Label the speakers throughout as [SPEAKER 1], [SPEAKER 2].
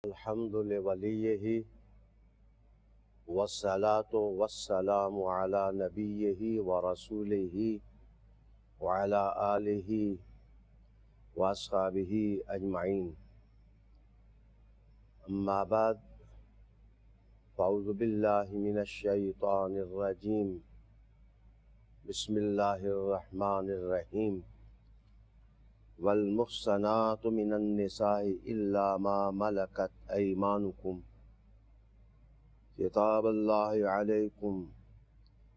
[SPEAKER 1] الحمد لوليه والصلاة والسلام على نبيه ورسوله وعلى آله وأصحابه أجمعين. أما بعد، فأعوذ بالله من الشيطان الرجيم. بسم الله الرحمن الرحيم. والمحصنات من النساء إلا ما ملكت أيمانكم كتاب الله عليكم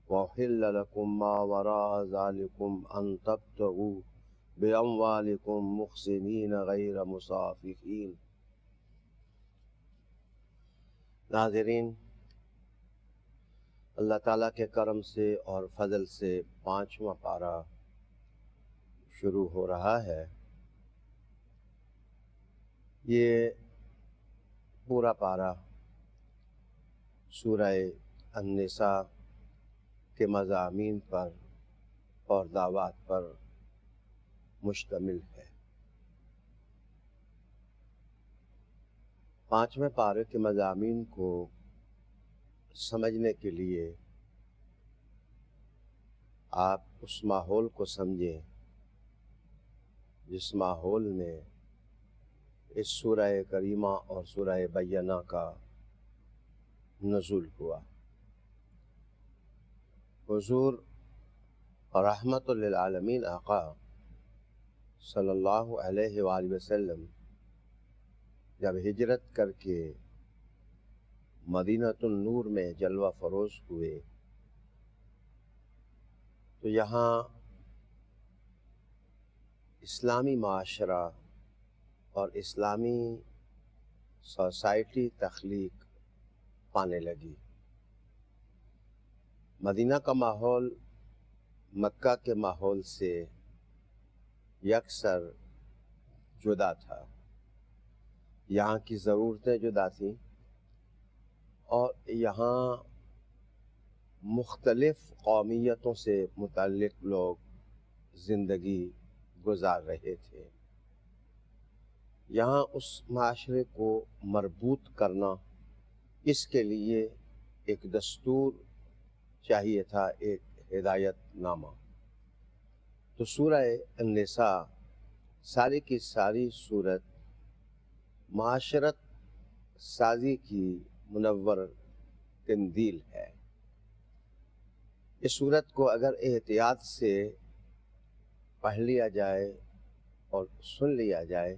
[SPEAKER 1] وأحل لكم ما وراء ذلكم أن تبتغوا بأموالكم محسنين غير مسافحين. ناظرین، اللہ تعالیٰ کے کرم سے اور فضل سے 5واں پارہ شروع ہو رہا ہے۔ یہ پورا پارہ سورہ النساء کے مضامین پر اور دعوات پر مشتمل ہے۔ 5ویں پارے کے مضامین کو سمجھنے کے لیے آپ اس ماحول کو سمجھیں جس ماحول میں اس سورہ کریمہ اور سورہ بینہ کا نزول ہوا۔ حضور رحمت للعالمین آقا صلی اللہ علیہ وآلہ وسلم جب ہجرت کر کے مدینہ النور میں جلوہ فروز ہوئے تو یہاں اسلامی معاشرہ اور اسلامی سوسائٹی تخلیق پانے لگی۔ مدینہ کا ماحول مکہ کے ماحول سے یکسر جدا تھا۔ یہاں کی ضرورتیں جدا تھیں اور یہاں مختلف قومیتوں سے متعلق لوگ زندگی گزار رہے تھے۔ یہاں اس معاشرے کو مربوط کرنا، اس کے لیے ایک دستور چاہیے تھا، ایک ہدایت نامہ۔ تو سورہ النساء ساری کی ساری صورت معاشرت سازی کی منور تندیل ہے۔ اس صورت کو اگر احتیاط سے پڑھ لیا جائے اور سن لیا جائے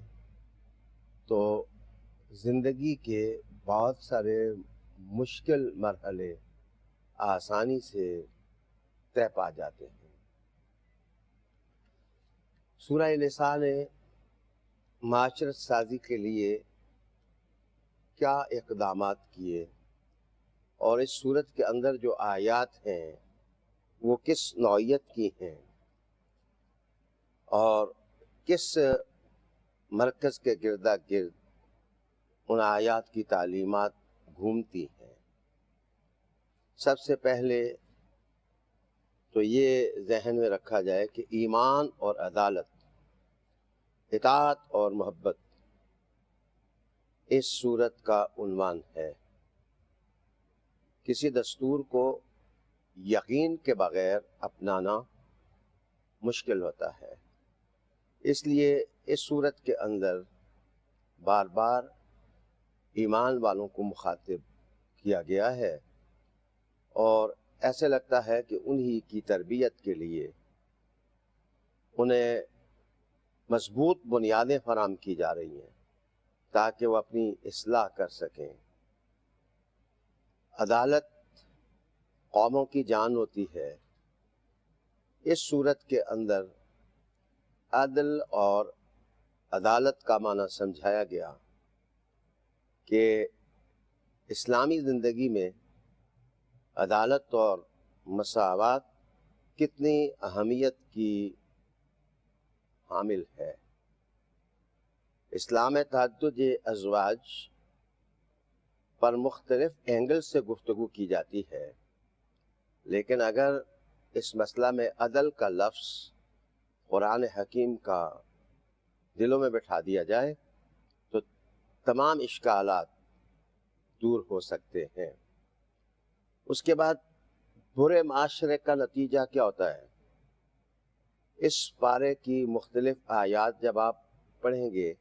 [SPEAKER 1] تو زندگی کے بہت سارے مشکل مرحلے آسانی سے طے پا جاتے ہیں۔ سورہ نساء نے معاشرت سازی کے لیے کیا اقدامات کیے اور اس صورت کے اندر جو آیات ہیں وہ کس نوعیت کی ہیں اور کس مرکز کے گردا گرد ان آیات کی تعلیمات گھومتی ہیں۔ سب سے پہلے تو یہ ذہن میں رکھا جائے کہ ایمان اور عدالت، اطاعت اور محبت اس صورت کا عنوان ہے۔ کسی دستور کو یقین کے بغیر اپنانا مشکل ہوتا ہے، اس لیے اس صورت کے اندر بار بار ایمان والوں کو مخاطب کیا گیا ہے اور ایسے لگتا ہے کہ انہی کی تربیت کے لیے انہیں مضبوط بنیادیں فراہم کی جا رہی ہیں تاکہ وہ اپنی اصلاح کر سکیں۔ عدالت قوموں کی جان ہوتی ہے۔ اس صورت کے اندر عدل اور عدالت کا معنی سمجھایا گیا کہ اسلامی زندگی میں عدالت اور مساوات کتنی اہمیت کی حامل ہے۔ اسلام میں تعدد ازواج پر مختلف اینگل سے گفتگو کی جاتی ہے، لیکن اگر اس مسئلہ میں عدل کا لفظ قرآن حکیم کا دلوں میں بٹھا دیا جائے تو تمام اشکالات دور ہو سکتے ہیں۔ اس کے بعد برے معاشرے کا نتیجہ کیا ہوتا ہے؟ اس پارے کی مختلف آیات جب آپ پڑھیں گے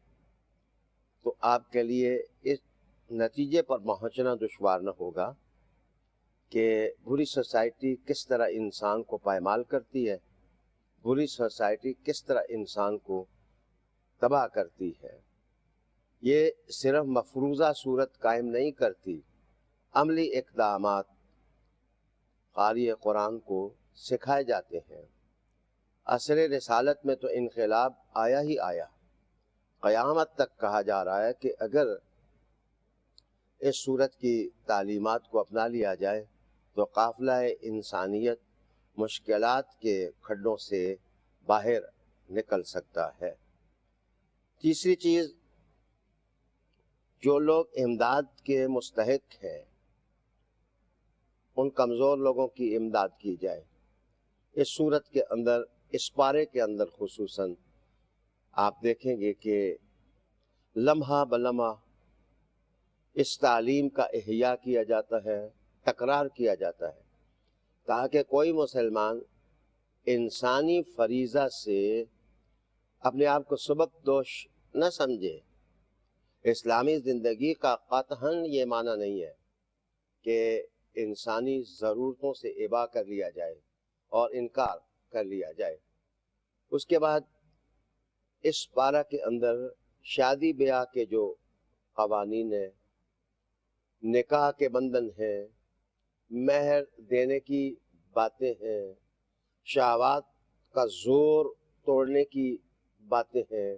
[SPEAKER 1] تو آپ کے لیے اس نتیجے پر پہنچنا دشوار نہ ہوگا کہ بری سوسائٹی کس طرح انسان کو پائمال کرتی ہے، بری سوسائٹی کس طرح انسان کو تباہ کرتی ہے۔ یہ صرف مفروضہ صورت قائم نہیں کرتی، عملی اقدامات قاری قرآن کو سکھائے جاتے ہیں۔ عصر رسالت میں تو انقلاب آیا ہی آیا، قیامت تک کہا جا رہا ہے کہ اگر اس صورت کی تعلیمات کو اپنا لیا جائے تو قافلہ انسانیت مشکلات کے کھڈوں سے باہر نکل سکتا ہے۔ تیسری چیز، جو لوگ امداد کے مستحق ہیں ان کمزور لوگوں کی امداد کی جائے۔ اس صورت کے اندر، اس پارے کے اندر خصوصاً آپ دیکھیں گے کہ لمحہ بلمحہ اس تعلیم کا احیاء کیا جاتا ہے، تکرار کیا جاتا ہے، تاکہ کوئی مسلمان انسانی فریضہ سے اپنے آپ کو سبق دوش نہ سمجھے۔ اسلامی زندگی کا قطعاً یہ معنی نہیں ہے کہ انسانی ضرورتوں سے ابا کر لیا جائے اور انکار کر لیا جائے۔ اس کے بعد اس پارہ کے اندر شادی بیاہ کے جو قوانین ہیں، نکاح کے بندھن ہیں، مہر دینے کی باتیں ہیں، شہوات کا زور توڑنے کی باتیں ہیں،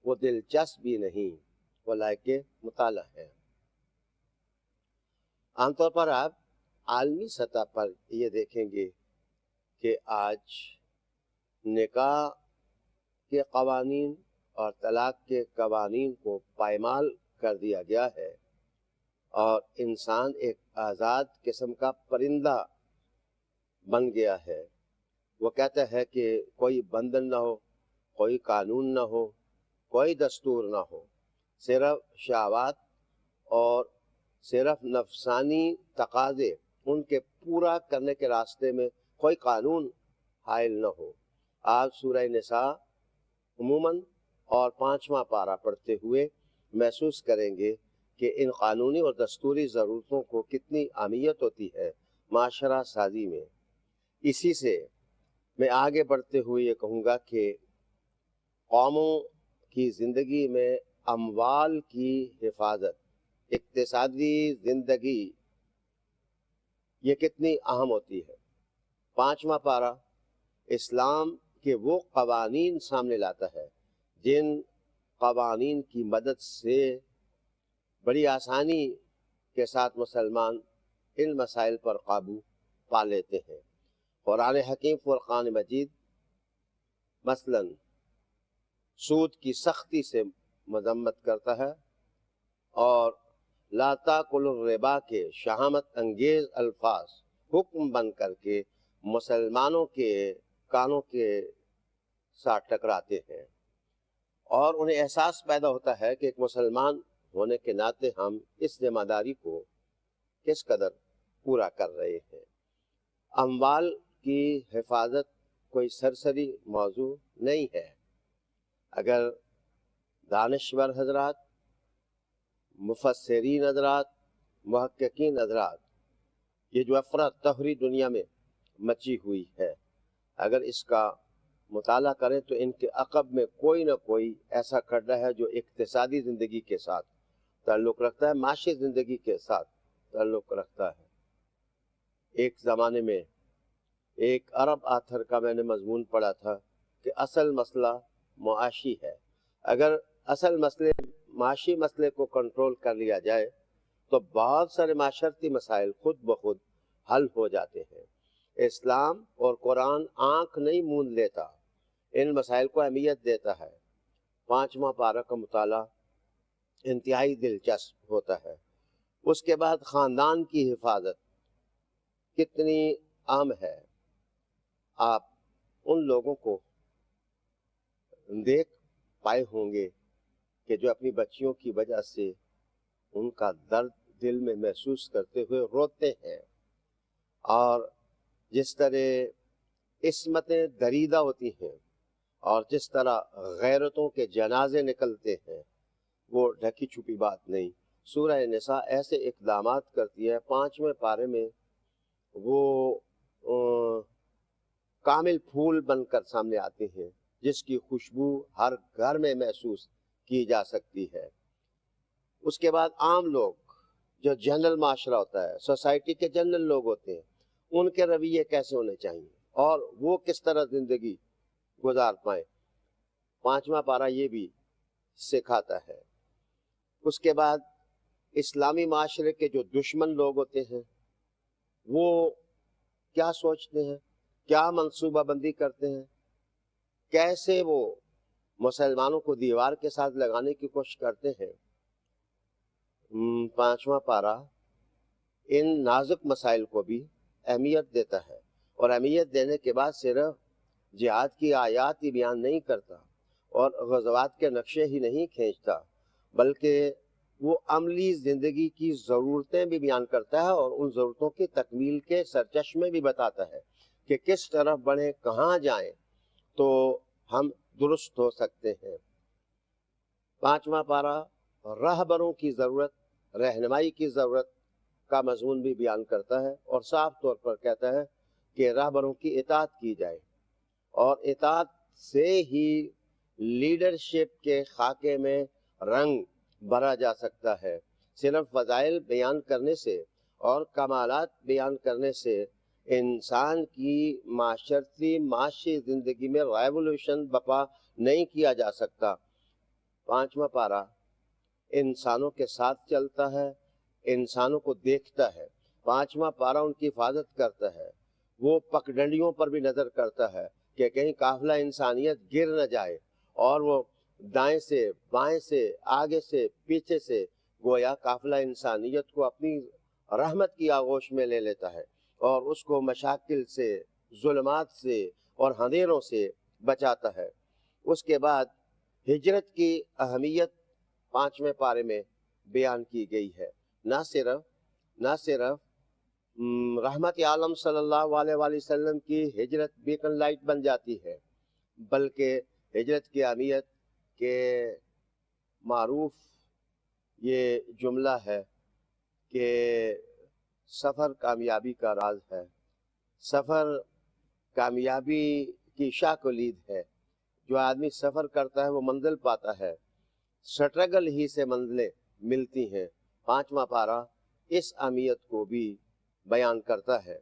[SPEAKER 1] وہ دلچسپ بھی نہیں، وہ لائق مطالعہ ہے۔ عام طور پر آپ عالمی سطح پر یہ دیکھیں گے کہ آج نکاح کے قوانین اور طلاق کے قوانین کو پائمال کر دیا گیا ہے اور انسان ایک آزاد قسم کا پرندہ بن گیا ہے۔ وہ کہتا ہے کہ کوئی بندھن نہ ہو، کوئی قانون نہ ہو، کوئی دستور نہ ہو، صرف شہوات اور صرف نفسانی تقاضے ان کے پورا کرنے کے راستے میں کوئی قانون حائل نہ ہو۔ آپ سورہ نساء عموماً اور 5واں پارہ پڑھتے ہوئے محسوس کریں گے کہ ان قانونی اور دستوری ضرورتوں کو کتنی اہمیت ہوتی ہے معاشرہ سازی میں۔ اسی سے میں آگے بڑھتے ہوئے یہ کہوں گا کہ قوموں کی زندگی میں اموال کی حفاظت، اقتصادی زندگی، یہ کتنی اہم ہوتی ہے۔ 5واں پارہ اسلام کے وہ قوانین سامنے لاتا ہے جن قوانین کی مدد سے بڑی آسانی کے ساتھ مسلمان ان مسائل پر قابو پا لیتے ہیں۔ قرآن حکیم فرقان مجید مثلاً سود کی سختی سے مذمت کرتا ہے اور لا تاکلوا الربا کے شہامت انگیز الفاظ حکم بن کر کے مسلمانوں کے کانوں کے ساتھ ٹکراتے ہیں، اور انہیں احساس پیدا ہوتا ہے کہ ایک مسلمان ہونے کے ناطے ہم اس ذمہ داری کو کس قدر پورا کر رہے ہیں۔ اموال کی حفاظت کوئی سرسری موضوع نہیں ہے۔ اگر دانشور حضرات، مفسرین حضرات، محققین حضرات، یہ جو افراتفری دنیا میں مچی ہوئی ہے، اگر اس کا مطالعہ کریں تو ان کے عقب میں کوئی نہ کوئی ایسا کھڈا ہے جو اقتصادی زندگی کے ساتھ تعلق رکھتا ہے، معاشی زندگی کے ساتھ تعلق رکھتا ہے۔ ایک زمانے میں ایک عرب آتھر کا میں نے مضمون پڑھا تھا کہ اصل مسئلہ معاشی ہے۔ اگر اصل مسئلے معاشی مسئلے کو کنٹرول کر لیا جائے تو بہت سارے معاشرتی مسائل خود بخود حل ہو جاتے ہیں۔ اسلام اور قرآن آنکھ نہیں موند لیتا، ان مسائل کو اہمیت دیتا ہے۔ 5واں پارہ کا مطالعہ انتہائی دلچسپ ہوتا ہے۔ اس کے بعد خاندان کی حفاظت کتنی اہم ہے۔ آپ ان لوگوں کو دیکھ پائے ہوں گے کہ جو اپنی بچیوں کی وجہ سے ان کا درد دل میں محسوس کرتے ہوئے روتے ہیں، اور جس طرح عصمتیں دریدہ ہوتی ہیں اور جس طرح غیرتوں کے جنازے نکلتے ہیں، وہ ڈھکی چھپی بات نہیں۔ سورہ نساء ایسے اقدامات کرتی ہے، 5ویں پارے میں وہ کامل پھول بن کر سامنے آتے ہیں جس کی خوشبو ہر گھر میں محسوس کی جا سکتی ہے۔ اس کے بعد عام لوگ، جو جنرل معاشرہ ہوتا ہے، سوسائٹی کے جنرل لوگ ہوتے ہیں، ان کے رویے کیسے ہونے چاہیے اور وہ کس طرح زندگی گزار پائیں، 5واں پارہ یہ بھی سکھاتا ہے۔ اس کے بعد اسلامی معاشرے کے جو دشمن لوگ ہوتے ہیں وہ کیا سوچتے ہیں، کیا منصوبہ بندی کرتے ہیں، کیسے وہ مسلمانوں کو دیوار کے ساتھ لگانے کی کوشش کرتے ہیں۔ 5واں پارہ ان نازک مسائل کو بھی اہمیت دیتا ہے، اور اہمیت دینے کے بعد صرف جہاد کی آیات ہی بیان نہیں کرتا اور غزوات کے نقشے ہی نہیں کھینچتا، بلکہ وہ عملی زندگی کی ضرورتیں بھی بیان کرتا ہے اور ان ضرورتوں کی تکمیل کے سرچشمے بھی بتاتا ہے کہ کس طرف بڑھیں، کہاں جائیں تو ہم درست ہو سکتے ہیں۔ 5واں پارہ راہبروں کی ضرورت، رہنمائی کی ضرورت کا مضمون بھی بیان کرتا ہے، اور صاف طور پر کہتا ہے کہ راہبروں کی اطاعت کی جائے، اور اطاعت سے ہی لیڈرشپ کے خاکے میں رنگ بھرا جا سکتا ہے۔ صرف فضائل بیان کرنے سے اور کمالات بیان کرنے سے انسان کی معاشی زندگی میں ریولوشن برپا نہیں کیا جا سکتا۔ 5واں پارہ انسانوں کے ساتھ چلتا ہے، انسانوں کو دیکھتا ہے۔ 5واں پارہ ان کی حفاظت کرتا ہے، وہ پگڈنڈیوں پر بھی نظر کرتا ہے کہ کہیں قافلہ انسانیت گر نہ جائے، اور وہ دائیں سے بائیں سے آگے سے پیچھے سے گویا قافلہ انسانیت کو اپنی رحمت کی آغوش میں لے لیتا ہے اور اس کو مشاکل سے، ظلمات سے اور اندھیروں سے بچاتا ہے۔ اس کے بعد ہجرت کی اہمیت 5ویں پارے میں بیان کی گئی ہے۔ نہ صرف رحمت عالم صلی اللہ علیہ وآلہ وسلم کی ہجرت بیکن لائٹ بن جاتی ہے، بلکہ ہجرت کی اہمیت کے معروف یہ جملہ ہے کہ سفر کامیابی کا راز ہے، سفر کامیابی کی شاہ کلید ہے۔ جو آدمی سفر کرتا ہے وہ منزل پاتا ہے، سٹرگل ہی سے منزلیں ملتی ہیں۔ 5واں پارہ اس اہمیت کو بھی بیان کرتا ہے۔